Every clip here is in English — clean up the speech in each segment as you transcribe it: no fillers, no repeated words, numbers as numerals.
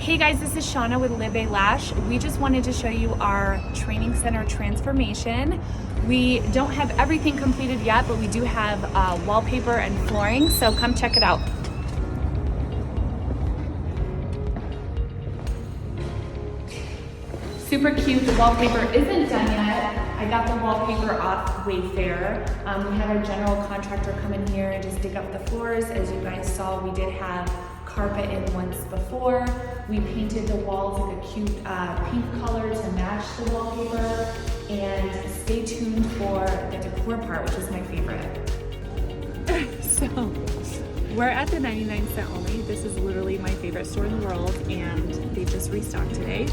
Hey guys, this is Shauna with LivBay Lash. We just wanted to show you our training center transformation. We don't have everything completed yet, but we do have wallpaper and flooring, so come check it out. Super cute. The wallpaper isn't done yet. I got the wallpaper off Wayfair. We had our general contractor come in here and just dig up the floors. As you guys saw, we did have carpet in once before. We painted the walls like a cute pink color to match the wallpaper. And stay tuned for the decor part, which is my favorite. So, we're at the 99¢ only. This is literally my favorite store in the world, and they just restocked today.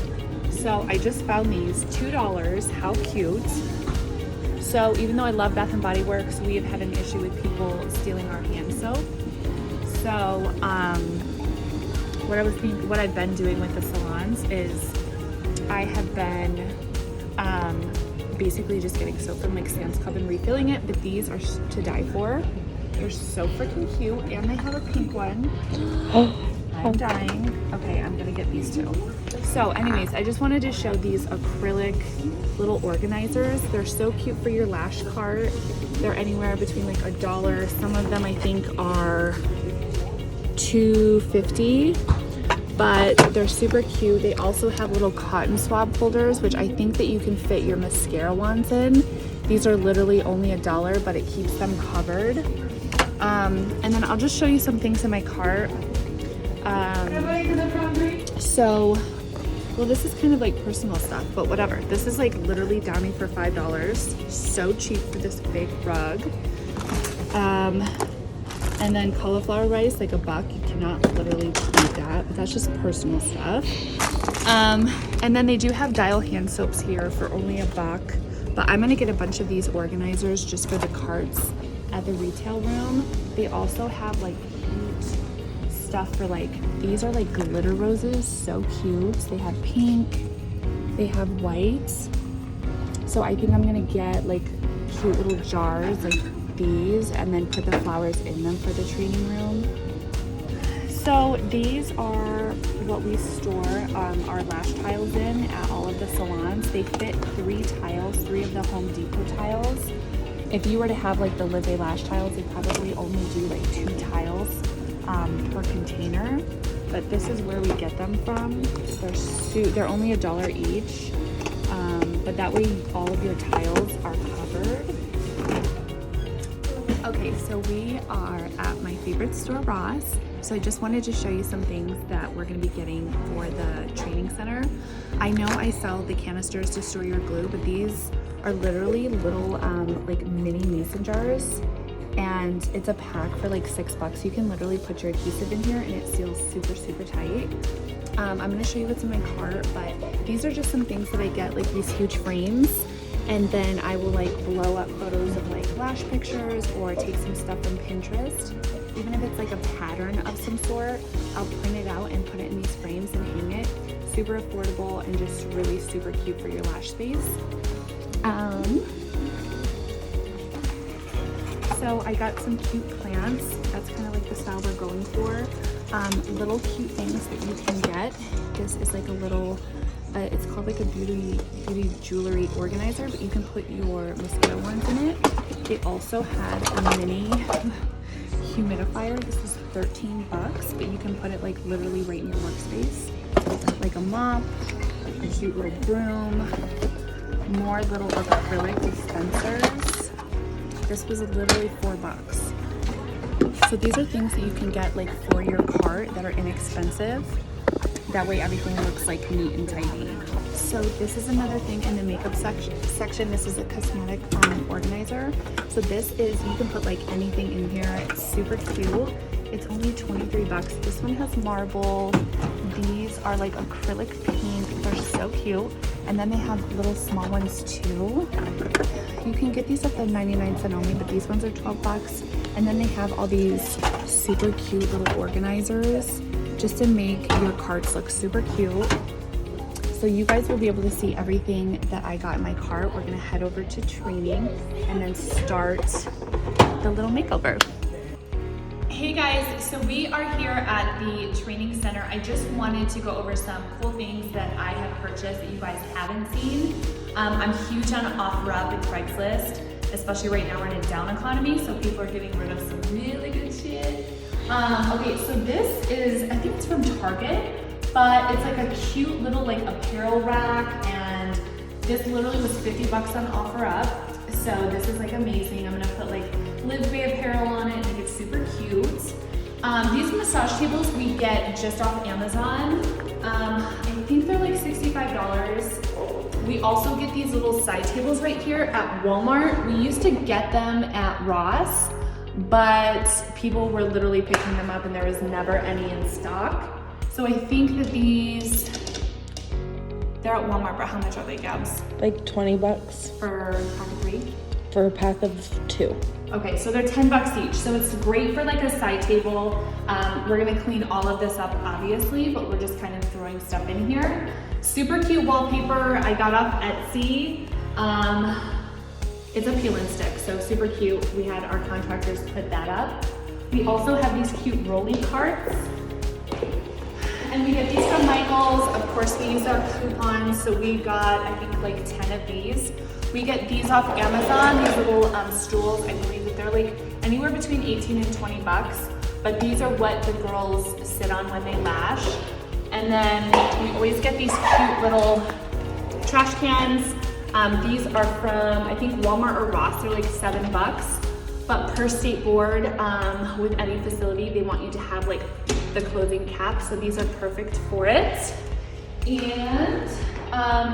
So I just found these, $2, how cute. So even though I love Bath & Body Works, we have had an issue with people stealing our hand soap. So what I've been doing with the salons is I have been basically just getting soap from like Sam's Club and refilling it, but these are to die for. They're so freaking cute, and they have a pink one. I'm dying. Okay, I'm gonna get these two. So anyways, I just wanted to show these acrylic little organizers. They're so cute for your lash cart. They're anywhere between like $1. Some of them I think are $2.50, but they're super cute. They also have little cotton swab holders, which I think that you can fit your mascara wands in. These are literally only $1, but it keeps them covered. And then I'll just show you some things in my cart. So, well, this is kind of like personal stuff, but whatever. This is like literally Downy for $5. So cheap for this big rug. And then cauliflower rice, like $1. You cannot literally beat that, but that's just personal stuff. And then they do have dial hand soaps here for only $1. But I'm gonna get a bunch of these organizers just for the carts at the retail room. They also have like cute stuff for like, these are like glitter roses, so cute. They have pink, they have white. So I think I'm gonna get like cute little jars like these and then put the flowers in them for the training room. So these are what we store our lash tiles in at all of the salons. They fit 3 tiles, 3 of the Home Depot tiles. If you were to have like the LivBay Lash tiles, they probably only do like 2 tiles per container, but this is where we get them from. They're only $1 each, but that way all of your tiles are covered. Okay, so we are at my favorite store, Ross. So I just wanted to show you some things that we're going to be getting for the training center. I know I sell the canisters to store your glue, but these are literally little like mini mason jars, and it's a pack for like $6. You can literally put your adhesive in here and it seals super, super tight. I'm going to show you what's in my cart, but these are just some things that I get, like these huge frames, and then I will like blow up photos of like lash pictures or take some stuff from Pinterest. Even if it's like a pattern of some sort, I'll print it out and put it in these frames and hang it. Super affordable and just really super cute for your lash space. So I got some cute plants. That's kind of like the style we're going for. Little cute things that you can get. This is like a little, it's called like a beauty jewelry organizer, but you can put your mascara wands in it. They also had a mini humidifier. This is $13, but you can put it like literally right in your workspace. Like a mop, a cute little broom, more little acrylic dispensers. This was literally $4. So these are things that you can get like for your cart that are inexpensive. That way everything looks like neat and tidy. So this is another thing in the makeup section. This is a cosmetic organizer. So this is, you can put like anything in here. It's super cute. It's only $23. This one has marble. These are like acrylic pink. They're so cute. And then they have little small ones too. You can get these at the 99¢ only, but these ones are $12. And then they have all these super cute little organizers just to make your carts look super cute. So you guys will be able to see everything that I got in my cart. We're gonna head over to training and then start the little makeover. Hey Hey guys, so we are here at the training center. I just wanted to go over some cool things that I have purchased that you guys haven't seen. I'm huge on OfferUp and Craigslist, especially right now we're in a down economy, so people are getting rid of some really good shit. Okay, so this is, I think it's from Target, but it's like a cute little like apparel rack, and this literally was 50 bucks on OfferUp. So this is like amazing. I'm gonna put like LivBay apparel on it, make it super cute. These massage tables we get just off Amazon. I think they're like $65. We also get these little side tables right here at Walmart. We used to get them at Ross, but people were literally picking them up and there was never any in stock. So I think that these, they're at Walmart, but how much are they, Gabs? Like 20 bucks. For a pack of 3? For a pack of 2. Okay, so they're 10 bucks each. So it's great for like a side table. We're gonna clean all of this up obviously, but we're just kind of throwing stuff in here. Super cute wallpaper I got off Etsy. It's a peel and stick, so super cute. We had our contractors put that up. We also have these cute rolling carts. And we get these from Michael's. Of course, we use our coupons, so we got, I think, like 10 of these. We get these off Amazon, these little stools. I believe that they're like anywhere between 18 and 20 bucks. But these are what the girls sit on when they lash. And then we always get these cute little trash cans. These are from, I think, Walmart or Ross. They're like 7 bucks. But per state board, with any facility, they want you to have like the clothing cap. So these are perfect for it. And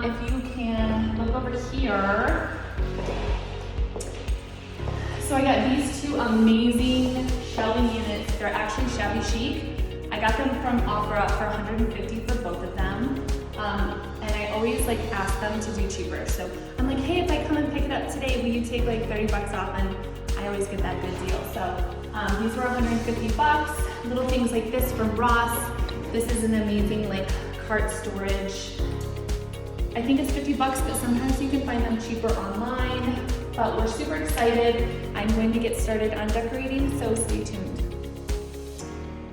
if you can look over here. So I got these 2 amazing shelving units. They're actually shabby chic. I got them from OfferUp for $150 for both of them. And I always like ask them to do cheaper. So I'm like, hey, if I come and pick it up today, will you take like 30 bucks off? And I always get that good deal. So these were 150 bucks. Little things like this from Ross. This is an amazing like cart storage. I think it's 50 bucks, but sometimes you can find them cheaper online. But we're super excited. I'm going to get started on decorating, so stay tuned.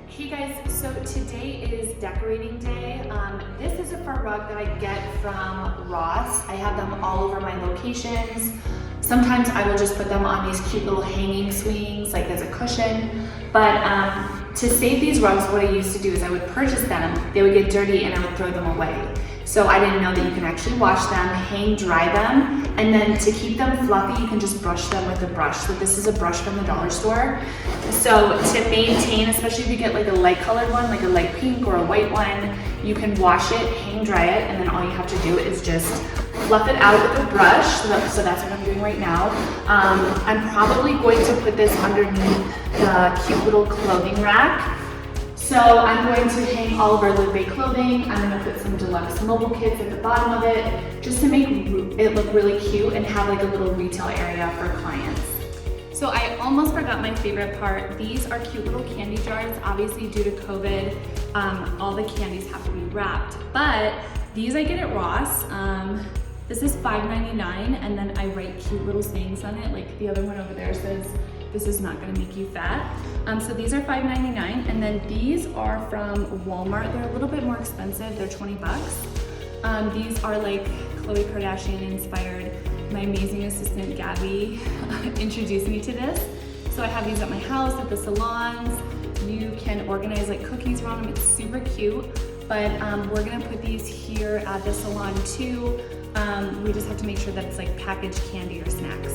Hey guys, so today is decorating day. This is a fur rug that I get from Ross. I have them all over my locations. Sometimes I will just put them on these cute little hanging swings, like as a cushion. But to save these rugs, what I used to do is I would purchase them, they would get dirty, and I would throw them away. So I didn't know that you can actually wash them, hang dry them, and then to keep them fluffy, you can just brush them with a brush. So this is a brush from the dollar store. So to maintain, especially if you get like a light colored one, like a light pink or a white one, you can wash it, hang dry it, and then all you have to do is just fluff it out with a brush. So that's what I'm doing right now. I'm probably going to put this underneath the cute little clothing rack. So I'm going to hang all of our LivBay clothing. I'm gonna put some deluxe mobile kits at the bottom of it, just to make it look really cute and have like a little retail area for clients. So I almost forgot my favorite part. These are cute little candy jars. Obviously due to COVID, all the candies have to be wrapped, but these I get at Ross. This is $5.99, and then I write cute little sayings on it. Like the other one over there says, "This is not gonna make you fat." So these are $5.99, and then these are from Walmart. They're a little bit more expensive. They're 20 bucks. These are like Khloe Kardashian inspired. My amazing assistant Gabby introduced me to this. So I have these at my house, at the salons. You can organize like cookies around them. It's super cute. But we're gonna put these here at the salon too. We just have to make sure that it's like packaged candy or snacks.